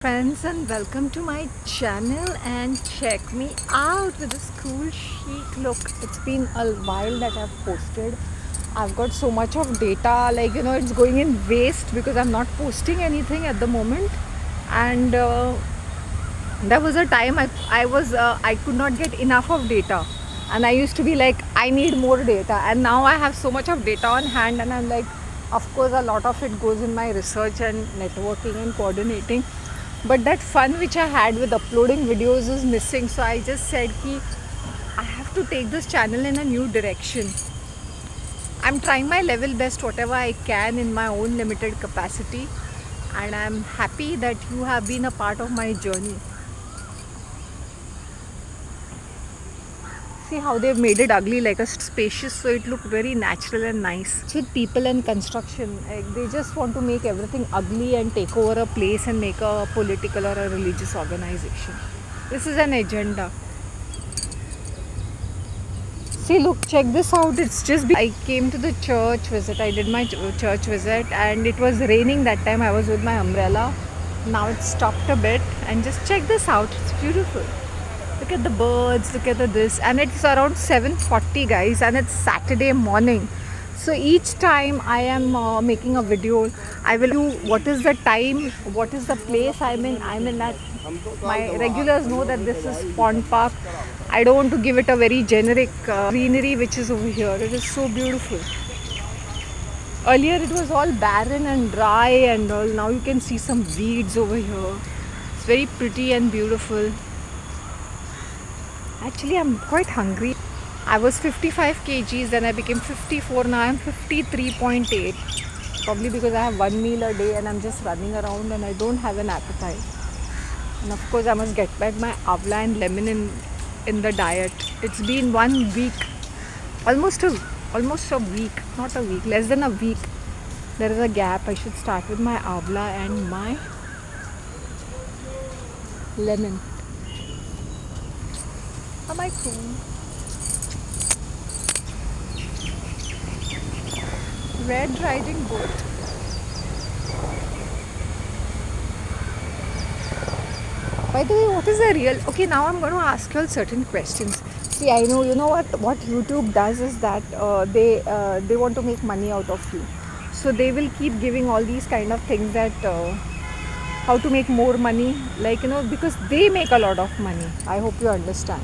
Friends, and welcome to my channel, and check me out with this cool chic look. It's been a while that I've posted. I've got so much of data, it's going in waste because I'm not posting anything at the moment. And there was a time I could not get enough of data, and I used to be like, I need more data. And now I have so much of data on hand, and I'm like, of course a lot of it goes in my research and networking and coordinating, but that fun which I had with uploading videos is missing. So I just said ki I have to take this channel in a new direction. I'm trying my level best, whatever I can in my own limited capacity, and I'm happy that you have been a part of my journey. See how they've made it ugly, like a spacious, so it looked very natural and nice. With people and construction, they just want to make everything ugly and take over a place and make a political or a religious organization. This is an agenda. See, look, check this out. It's just I came to the church visit. I did my church visit, and it was raining that time. I was with my umbrella. Now it's stopped a bit, and just check this out. It's beautiful. Look at the birds, look at this, and it's around 7:40, guys, and it's Saturday morning. So each time I am making a video, I will do what is the time, what is the place I'm in. That my regulars know that this is Pond Park. I don't want to give it a very generic greenery which is over here. It is so beautiful. Earlier it was all barren and dry and all. Now you can see some weeds over here. It's very pretty and beautiful. Actually, I'm quite hungry. I was 55 kgs, then I became 54. Now I'm 53.8. Probably because I have one meal a day and I'm just running around and I don't have an appetite. And of course, I must get back my avla and lemon in the diet. It's been 1 week, almost a week, not a week, less than a week. There is a gap. I should start with my avla and my lemon. Am I cool? Red Riding Boat. By the way, what is the real? Okay, now I'm going to ask you all certain questions. See, I know, you know what YouTube does is that they want to make money out of you. So they will keep giving all these kind of things that how to make more money, because they make a lot of money. I hope you understand.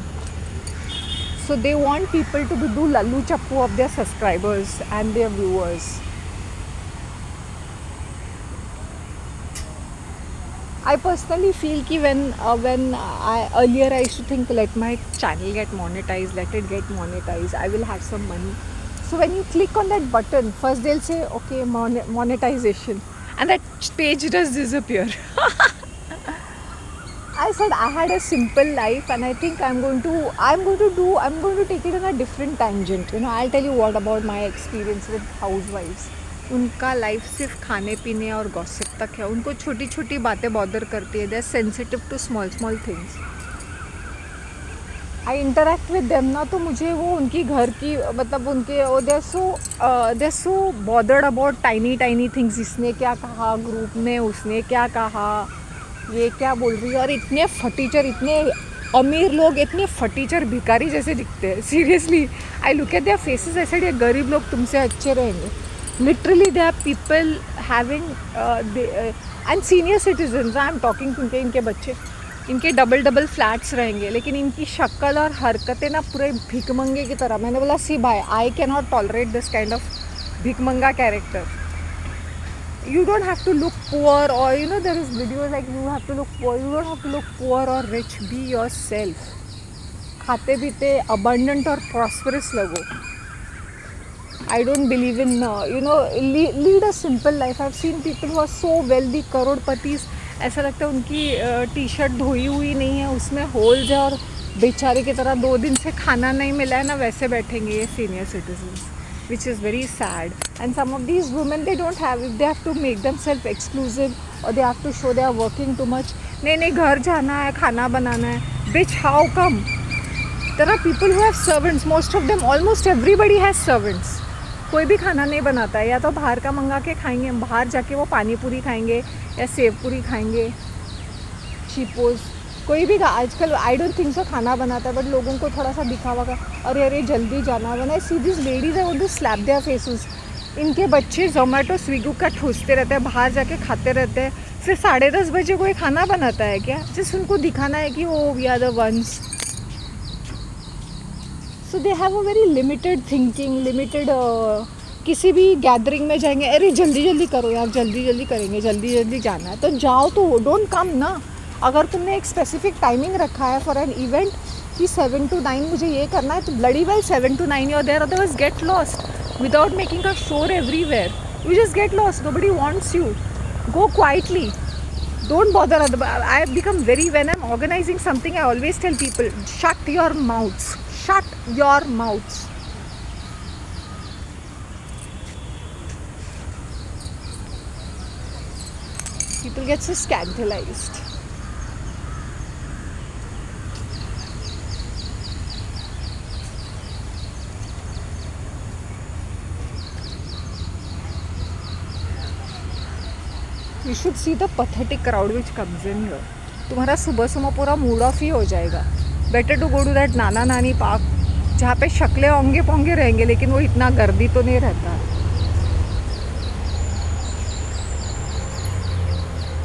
So they want people to do lallu chappu of their subscribers and their viewers. I personally feel that when I earlier I used to think, let my channel get monetized, let it get monetized, I will have some money. So when you click on that button, first they'll say, okay, monetization, and that page does disappear. I said I had a simple life, and I think I'm going to take it on a different tangent. I'll tell you what about my experience with housewives. उनका life सिर्फ खाने पीने और gossip तक है. उनको छोटी छोटी बातें बॉदर करती है. They are sensitive to small things. I interact with them ना, तो मुझे वो उनकी घर की मतलब उनके they are so bothered about tiny things. इसने क्या कहा ग्रुप में, उसने क्या कहा, ये क्या बोल रही है. और इतने फटीचर, इतने अमीर लोग इतने फटीचर भिखारी जैसे दिखते हैं. Seriously, I look at their faces, ऐसे ये गरीब लोग तुमसे अच्छे रहेंगे. Literally they are people having and senior citizens I am talking, क्योंकि इनके बच्चे, इनके डबल फ्लैट्स रहेंगे, लेकिन इनकी शक्ल और हरकतें ना पूरे भिकमंगे की तरह. मैंने बोला, सी भाई, I can not tolerate this kind of भिकमंगा character. You don't have to look poor, or there is videos like you have to look poor. You don't have to look poor or rich. Be yourself. खाते पीते abundant और prosperous लगो. I don't believe in lead a simple life. I've seen people who are so wealthy, करोड़पतिस, ऐसा लगता है उनकी T shirt धोई हुई नहीं है, उसमें होल्स है, और बेचारे की तरह 2 दिन से खाना नहीं मिला है ना, वैसे बैठेंगे ये senior citizens. Which is very sad. And some of these women, they don't have, if they have to make themselves exclusive, or they have to show they are working too much. नहीं घर जाना है, खाना बनाना है. Bitch, how come? There are people who have servants. Most of them, almost everybody has servants. कोई भी खाना नहीं बनाता है, या तो बाहर का मंगा के खाएंगे, बाहर जाके वो पानी पूरी खाएंगे या सेव पूरी खाएंगे. शिपोज कोई भी आजकल आई डोंट थिंक सो खाना बनाता है, बट लोगों को थोड़ा सा दिखावा का अरे अरे जल्दी जाना। When I see this ladies I want to slap their faces. इनके बच्चे जोमेटो स्विगी का ठूसते रहते हैं, बाहर जाके खाते रहते हैं, फिर 10:30 बजे कोई खाना बनाता है क्या? जस्ट उनको दिखाना है कि वो we are the ones. So they have a very limited thinking, limited. किसी भी गैदरिंग में जाएंगे, अरे जल्दी जल्दी करो यार, जल्दी जल्दी करेंगे, जल्दी जल्दी जाना है तो जाओ, तो डोंट कम ना। अगर तुमने एक स्पेसिफिक टाइमिंग रखा है फॉर एन इवेंट कि 7 to 9 मुझे ये करना है, तो bloody well 7 to 9 you're there, otherwise get lost without making a shore everywhere. You just get lost, nobody wants you. Go quietly, don't bother. I have become very, when I'm organizing something I always tell people, shut your mouths, shut your mouths. People get so scandalized. You should see the pathetic crowd which comes in here. तुम्हारा सुबह सुबह पूरा mood off ही हो जाएगा. Better to go to that नाना नानी park जहाँ पे शक्लें होंगे पोंगे रहेंगे, लेकिन वो इतना गर्दी तो नहीं रहता.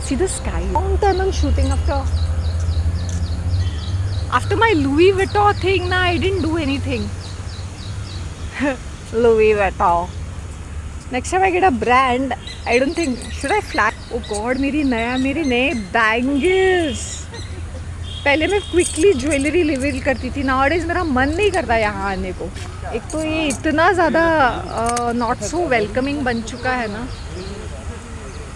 See the sky. Long time I'm shooting after my Louis Vuitton thing. Nah, I didn't do anything. Louis Vuitton. Next time I get a brand, I don't think, should I flag? Oh God, मेरे नए bangles. पहले मैं quickly jewellery reveal करती थी. Nowadays मेरा मन नहीं करता यहाँ आने को. एक तो ये इतना ज़्यादा नॉट सो वेलकमिंग बन चुका है ना.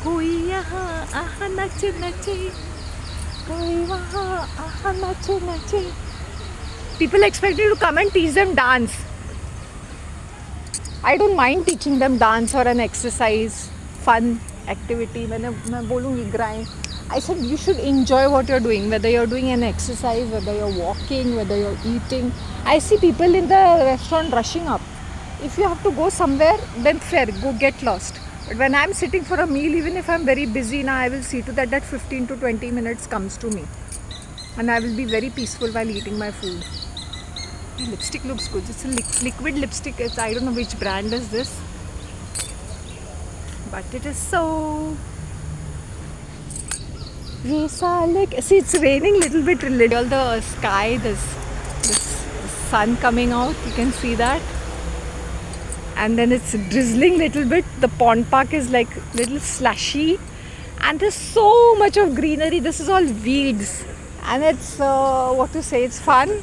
कोई यहाँ आहा नचे नचे, कोई वहाँ आहा नचे नचे. People expect you to come and teach them dance. I don't mind teaching them dance or an exercise, fun activity. मैं बोलूँगी grind. I said you should enjoy what you're doing, whether you're doing an exercise, whether you're walking, whether you're eating. I see people in the restaurant rushing up. If you have to go somewhere, then fair, go get lost. But when I'm sitting for a meal, even if I'm very busy now, I will see to that 15 to 20 minutes comes to me. And I will be very peaceful while eating my food. The lipstick looks good. It's a liquid lipstick. I don't know which brand is this. But it is so... See, it's raining little bit. All the sky, this sun coming out. You can see that. And then it's drizzling little bit. The pond park is like little slushy. And there's so much of greenery. This is all weeds. And it's, what to say, it's fun.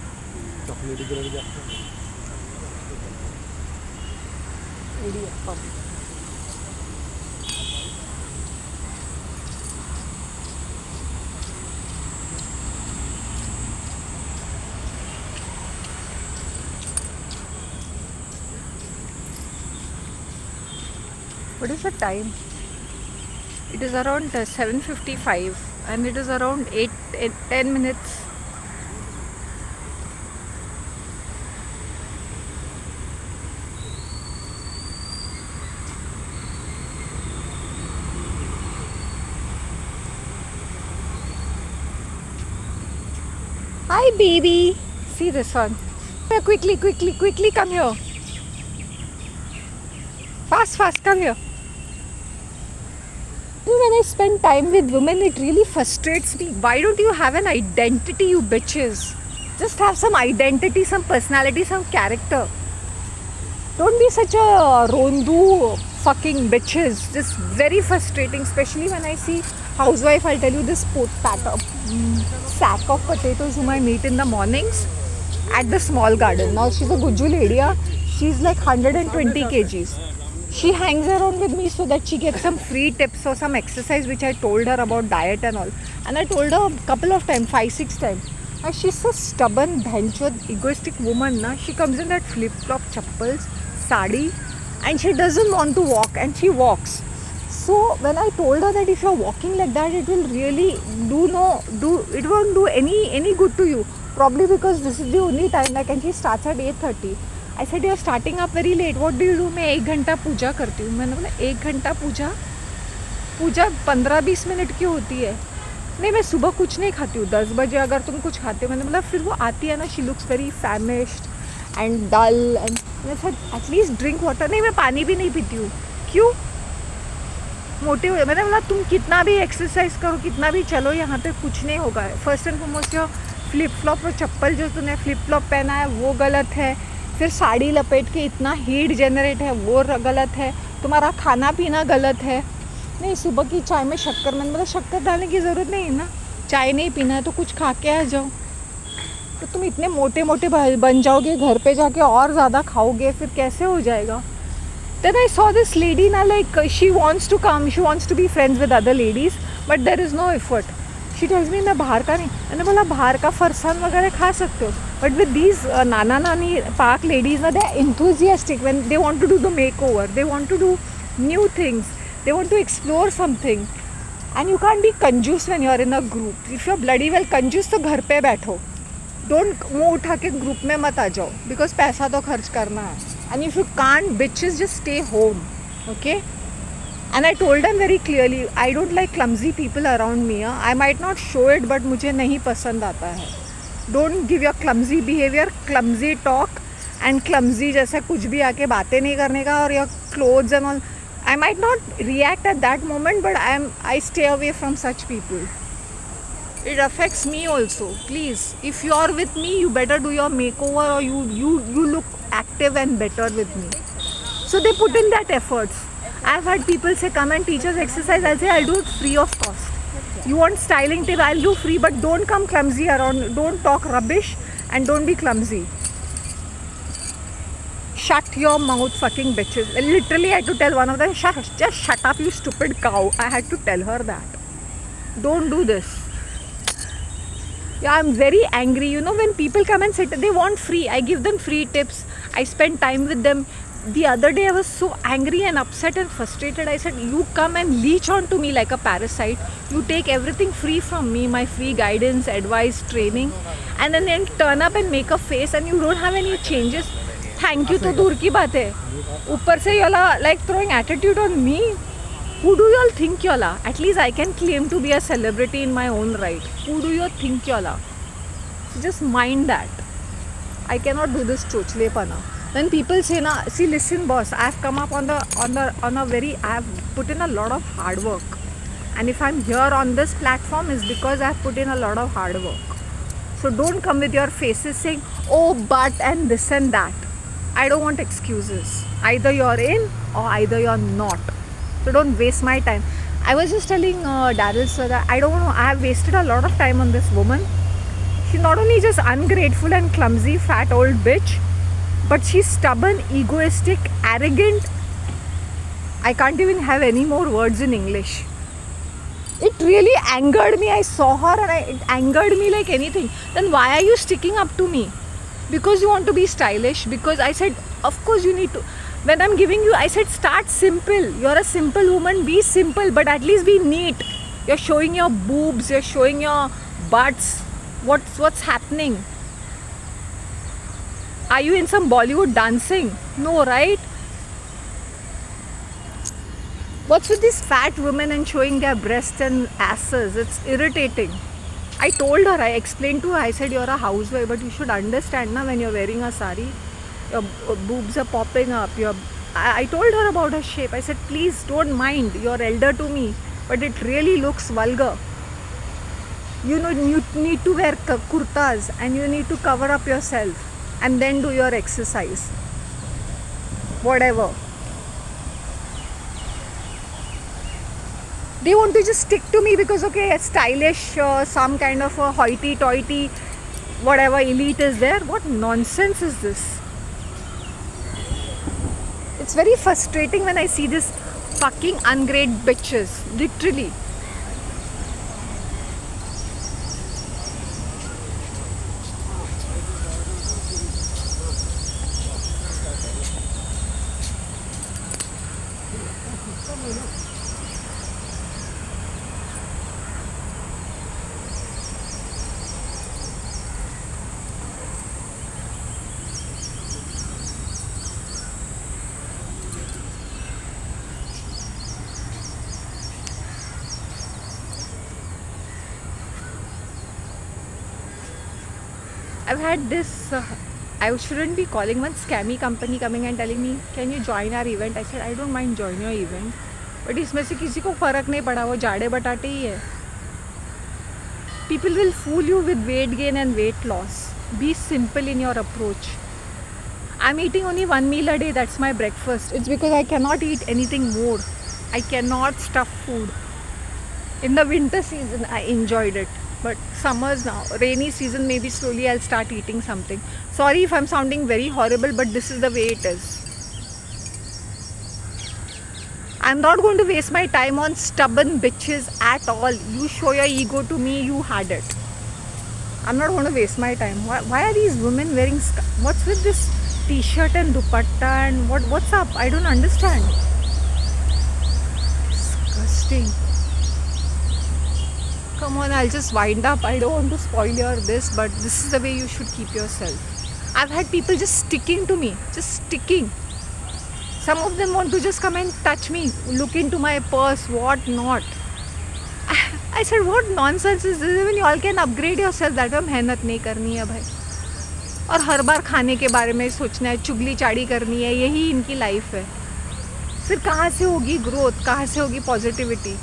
What is the time? It is around 7:55 and it is around 10 minutes. Hi baby, see this one. Quickly come here. Fast, come here. When I spend time with women, it really frustrates me. Why don't you have an identity, you bitches? Just have some identity, some personality, some character. Don't be such a rondu fucking bitches. Just very frustrating, especially when I see housewife. I'll tell you this sack of potatoes whom I meet in the mornings at the small garden. Now she's a Guju lady. She's like 120 kgs. She hangs around with me so that she gets some free tips or some exercise which I told her about diet and all. And I told her a couple of times, 5-6 times. And she's so stubborn, bhanchod, egoistic woman. Na? She comes in that flip-flop chappals, sari, and she doesn't want to walk, and she walks. So when I told her that if you're walking like that, it will really it won't do any good to you. Probably because this is the only time, like, and she starts at 8:30. I said you're starting up very late. What do you do? मैं 1 घंटा पूजा करती हूँ. मैंने बोला 1 घंटा पूजा 15-20 minute की होती है. नहीं, मैं सुबह कुछ नहीं खाती हूँ, 10 बजे अगर तुम कुछ खाते हो, मैंने मतलब फिर वो आती है ना, she looks very famished and dull and at least drink water. नहीं, मैं पानी भी नहीं पीती हूँ। क्यों? मोटे हुए मैंने बोला तुम कितना भी एक्सरसाइज करो, कितना भी चलो, यहाँ पे कुछ नहीं होगा। First and foremost your flip flop और चप्पल जो तूने फ्लिप फ्लॉप पहना है वो गलत है। फिर साड़ी लपेट के इतना हीट जनरेट है वो गलत है। तुम्हारा खाना पीना गलत है। नहीं, सुबह की चाय में शक्कर, मैंने बोला शक्कर डालने की ज़रूरत नहीं है ना, चाय नहीं पीना है तो कुछ खा के आ जाओ। तो तुम इतने मोटे मोटे बन जाओगे, घर पे जाके और ज़्यादा खाओगे, फिर कैसे हो जाएगा? Then I saw this lady now, like she wants to come, she wants to be friends with other ladies, but there is no effort. She tells me मैं बाहर का नहीं। मैंने बोला बाहर का फरसान वगैरह खा सकते हो, but with these नाना नानी park ladies, they are enthusiastic when they want to do the makeover, they want to do new things, they want to explore something, and you can't be कंजूस when you are in a group. If you are bloody well कंजूस तो घर पे बैठो, don't मुँह उठा के group में मत आ जाओ, बिकॉज पैसा तो खर्च करना है। And if you can't, bitches, just stay home, okay? And I told them very clearly, I don't like clumsy people around me. I might not show it, but मुझे नहीं पसंद आता है। Don't give your clumsy behavior, clumsy talk, and clumsy जैसे कुछ भी आके बातें नहीं करने का, और your clothes and all. I might not react at that moment, but I stay away from such people. It affects me also. Please, if you are with me, you better do your makeover, or you look active and better with me. So they put in that efforts. I've had people say come and teach us exercise. I'll say I'll do it free of cost. You want styling tip, I'll do free, but don't come clumsy around, don't talk rubbish, and don't be clumsy. Shut your mouth, fucking bitches. Literally I had to tell one of them, just shut up, you stupid cow. I had to tell her that. Don't do this. Yeah, I'm very angry. You know, when people come and sit, they want free. I give them free tips. I spend time with them. The other day I was so angry and upset and frustrated. I said, you come and leech on to me like a parasite. You take everything free from me, my free guidance, advice, training, and then turn up and make a face, and you don't have any changes. Thank you to दूर की बात है, ऊपर से you all are like throwing attitude on me. Who do you all think you all are? At least I can claim to be a celebrity in my own right. Who do you think you all are? So just mind that. I cannot do this chochlepana. When people say na, see, listen boss, I have come up on a very, I have put in a lot of hard work. And if I'm here on this platform is because I have put in a lot of hard work. So don't come with your faces saying, oh but and this and that. I don't want excuses. Either you're in or either you're not. So don't waste my time. I was just telling Daryl sir that I don't know, I have wasted a lot of time on this woman. She's not only just ungrateful and clumsy fat old bitch, but she's stubborn, egoistic, arrogant. I can't even have any more words in English. It really angered me. I saw her and it angered me like anything. Then why are you sticking up to me? Because you want to be stylish? Because I said, of course you need to. When I'm giving you, I said start simple. You're a simple woman, be simple, but at least be neat. You're showing your boobs, you're showing your butts. What's happening? Are you in some Bollywood dancing? No, right? What's with these fat women and showing their breasts and asses? It's irritating. I told her, I explained to her, I said you're a housewife, but you should understand na, when you're wearing a sari, your boobs are popping up. I told her about her shape. I said, please don't mind. You're elder to me, but it really looks vulgar. You know, you need to wear kurtas and you need to cover up yourself and then do your exercise. Whatever. They want to just stick to me because, okay, stylish, some kind of a hoity-toity, whatever elite is there. What nonsense is this? It's very frustrating when I see this fucking ungrateful bitches, literally. I've had this, I shouldn't be calling, one scammy company coming and telling me, can you join our event? I said, I don't mind join your event. But इसमें से किसी को फ़र्क नहीं पड़ा, वो जाड़े बटाटे ही है. People will fool you with weight gain and weight loss. Be simple in your approach. I'm eating only one meal a day, that's my breakfast. It's because I cannot eat anything more. I cannot stuff food. In the winter season, I enjoyed it. But summers now, rainy season, maybe slowly I'll start eating something. Sorry if I'm sounding very horrible, but this is the way it is. I'm not going to waste my time on stubborn bitches at all. You show your ego to me, you had it. I'm not going to waste my time. Why are these women wearing what's with this t-shirt and dupatta and what's up? I don't understand. Disgusting. Come on, I'll just wind up. I don't want to spoil your this, but this is the way you should keep yourself. I've had people just sticking to me, just sticking. Some of them want to just come and touch me, look into my purse, what not. I said, what nonsense is this? Even you all can upgrade yourself. That way मेहनत नहीं करनी है भाई. और हर बार खाने के बारे में सोचना है, चुगली चाड़ी करनी है, यही इनकी लाइफ है. फिर कहाँ से होगी ग्रोथ, कहाँ से होगी positivity?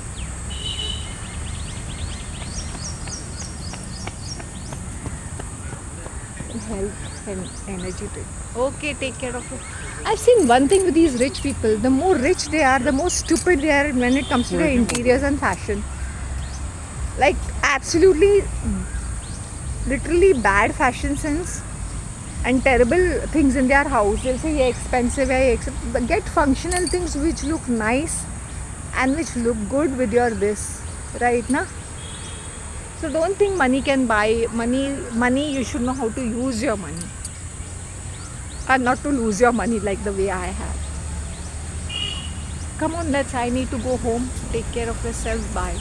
Health and energy drink. Okay, take care of it. I've seen one thing with these rich people. The more rich they are, the more stupid they are when it comes to their interiors and fashion. Like absolutely, literally bad fashion sense and terrible things in their house. They'll say, yeah, expensive, yeah, expensive. Get functional things which look nice and which look good with your this, right? Na? So don't think money can buy money. You should know how to use your money and not to lose your money like the way I have. Come on, I need to go home. Take care of yourself. Bye.